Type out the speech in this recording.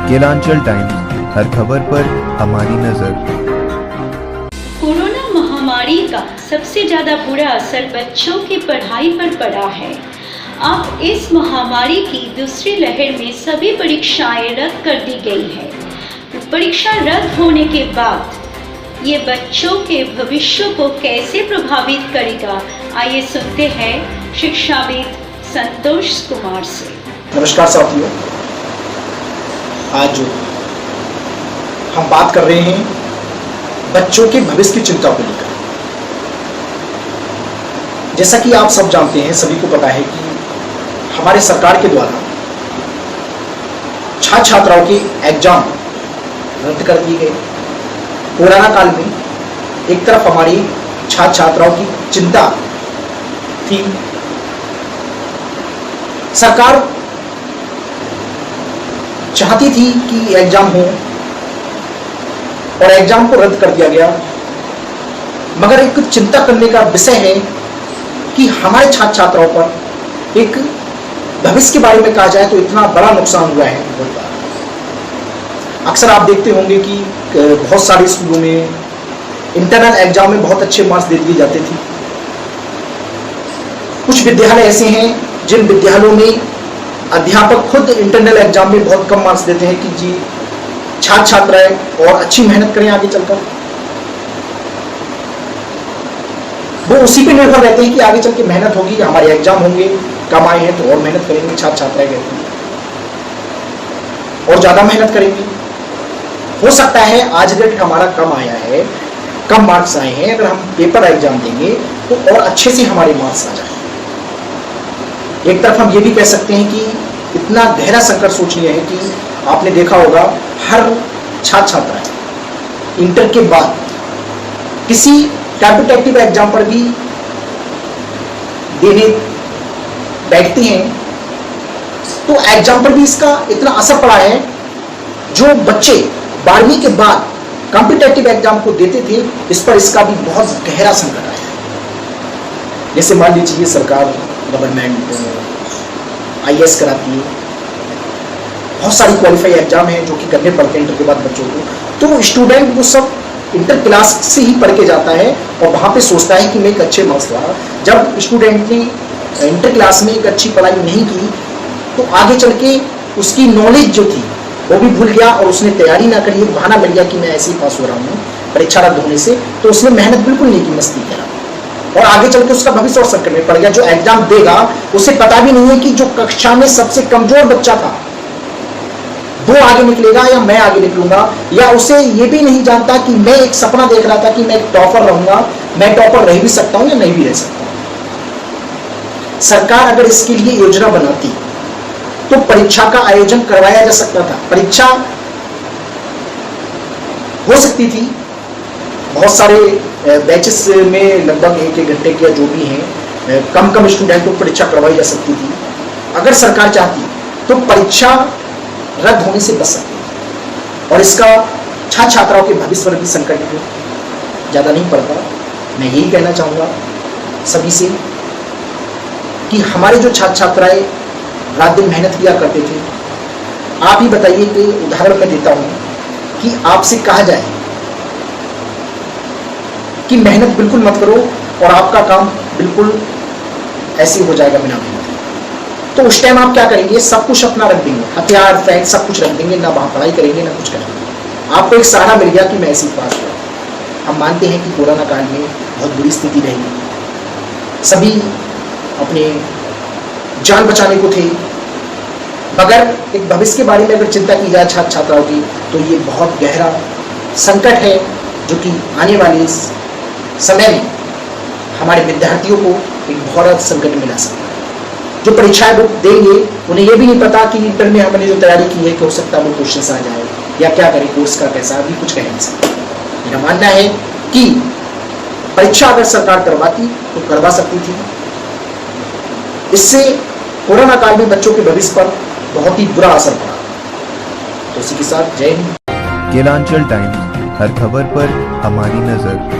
Kelanchal times, हर खबर पर हमारी नजर। कोरोना महामारी का सबसे ज़्यादा बुरा असर बच्चों की पढ़ाई पर पड़ा है। अब इस महामारी की दूसरी लहर में सभी परीक्षाएं रद्द कर दी गई है। परीक्षा रद्द होने के बाद ये बच्चों के भविष्य को कैसे प्रभावित करेगा, आइए सुनते हैं शिक्षाविद संतोष कुमार से। नमस्कार साथियों, आज हम बात कर रहे हैं बच्चों के भविष्य की चिंता को लेकर। जैसा कि आप सब जानते हैं, सभी को पता है कि हमारे सरकार के द्वारा छात्र छात्राओं के एग्जाम रद्द कर दिए गए। कोरोना काल में एक तरफ हमारी छात्र छात्राओं की चिंता थी, सरकार चाहती थी कि एग्जाम हो और एग्जाम को रद्द कर दिया गया। मगर एक चिंता करने का विषय है कि हमारे छात्र छात्राओं पर एक भविष्य के बारे में कहा जाए तो इतना बड़ा नुकसान हुआ है। अक्सर आप देखते होंगे कि बहुत सारे स्कूलों में इंटरनल एग्जाम में बहुत अच्छे मार्क्स दे दिए जाते थे। कुछ विद्यालय ऐसे हैं जिन विद्यालयों में अध्यापक खुद इंटरनल एग्जाम में बहुत कम मार्क्स देते हैं कि जी छात्र छात्राएं और अच्छी मेहनत करें आगे चलकर। वो उसी पे निर्भर रहते हैं कि आगे चल के मेहनत होगी, हमारे एग्जाम होंगे, कम आए हैं तो और मेहनत करेंगे। छात्र छात्राएं कहते हैं और ज्यादा मेहनत करेंगे। हो सकता है आज रिजल्ट हमारा कम आया है, कम मार्क्स आए हैं, अगर हम पेपर एग्जाम देंगे तो और अच्छे से हमारे मार्क्स आ जाए। एक तरफ हम ये भी कह सकते हैं कि इतना गहरा संकट सोचनीय है कि आपने देखा होगा हर छात्र छात्रा इंटर के बाद किसी कॉम्पिटिटिव एग्जाम पर भी देने बैठते हैं, तो एग्जाम पर भी इसका इतना असर पड़ा है। जो बच्चे 12वीं के बाद कॉम्पिटिटिव एग्जाम को देते थे, इस पर इसका भी बहुत गहरा संकट आया है। जैसे मान लीजिए सरकार गवर्नमेंट IAS कराती है, बहुत सारी क्वालिफाई एग्जाम है जो कि करने पड़ते हैं इंटर के बाद बच्चों को। तो स्टूडेंट वो सब इंटर क्लास से ही पढ़ के जाता है और वहाँ पे सोचता है कि मैं एक अच्छे मार्क्स ला। जब स्टूडेंट ने इंटर क्लास में एक अच्छी पढ़ाई नहीं की तो आगे चल के उसकी नॉलेज जो थी वो भी भूल गया और उसने तैयारी ना करी, बहाना मिल गया कि मैं ऐसे ही पास हो रहा हूँ परीक्षा रद्द होने से, तो उसने मेहनत बिल्कुल नहीं की, मस्ती करा और आगे चल के उसका भविष्य और संकट में पड़ गया। जो एग्जाम देगा उसे पता भी नहीं है कि जो कक्षा में सबसे कमजोर बच्चा था वो आगे निकलेगा या मैं आगे निकलूंगा, या उसे ये भी नहीं जानता कि मैं एक सपना देख रहा था कि मैं एक टॉपर रहूंगा, मैं टॉपर रह भी सकता हूं या नहीं भी रह सकता हूं। सरकार अगर इसके लिए योजना बनाती तो परीक्षा का आयोजन करवाया जा सकता था। परीक्षा हो सकती थी, बहुत सारे बैचेस में लगभग 1-1 घंटे के जो भी हैं, कम स्टूडेंटों को परीक्षा करवाई जा सकती थी। अगर सरकार चाहती तो परीक्षा रद्द होने से बच सकती है और इसका छात्र छात्राओं के भविष्य पर भी संकट ज्यादा नहीं पड़ता। मैं यही कहना चाहूंगा सभी से कि हमारे जो छात्र छात्राएं रात दिन मेहनत किया करते थे, आप ही बताइए कि उदाहरण मैं देता हूं कि आपसे कहा जाए कि मेहनत बिल्कुल मत करो और आपका काम बिल्कुल ऐसे हो जाएगा बिना मेहनत, तो उस टाइम आप क्या करेंगे? सब कुछ अपना रख देंगे, हथियार फैंक सब कुछ रख देंगे, ना वहां पढ़ाई करेंगे ना कुछ करेंगे। आपको एक सहारा मिल गया कि मैं ऐसे ही पास हुआ। हम मानते हैं कि कोरोना काल में बहुत बुरी स्थिति रही, सभी अपने जान बचाने को थे, मगर एक भविष्य के बारे में अगर चिंता की जाए छात्र छात्राओं की तो ये बहुत गहरा संकट है जो कि आने वाले समय में हमारे विद्यार्थियों को एक बहुत बड़ा संकट में ला सकता है। जो परीक्षाएं वो देंगे उन्हें ये भी नहीं पता कि इंटर में हमने जो तैयारी की है कि हो सकता है वो क्वेश्चन आ जाए या क्या करें, कोर्स का कैसा, अभी कुछ कह नहीं सकते। मेरा मानना है कि परीक्षा अगर सरकार करवाती तो करवा सकती थी। इससे कोरोना काल में बच्चों के भविष्य पर बहुत ही बुरा असर पड़ा। तो इसी के साथ जय हिंद। केलांचल टाइम्स, हर खबर पर हमारी नजर।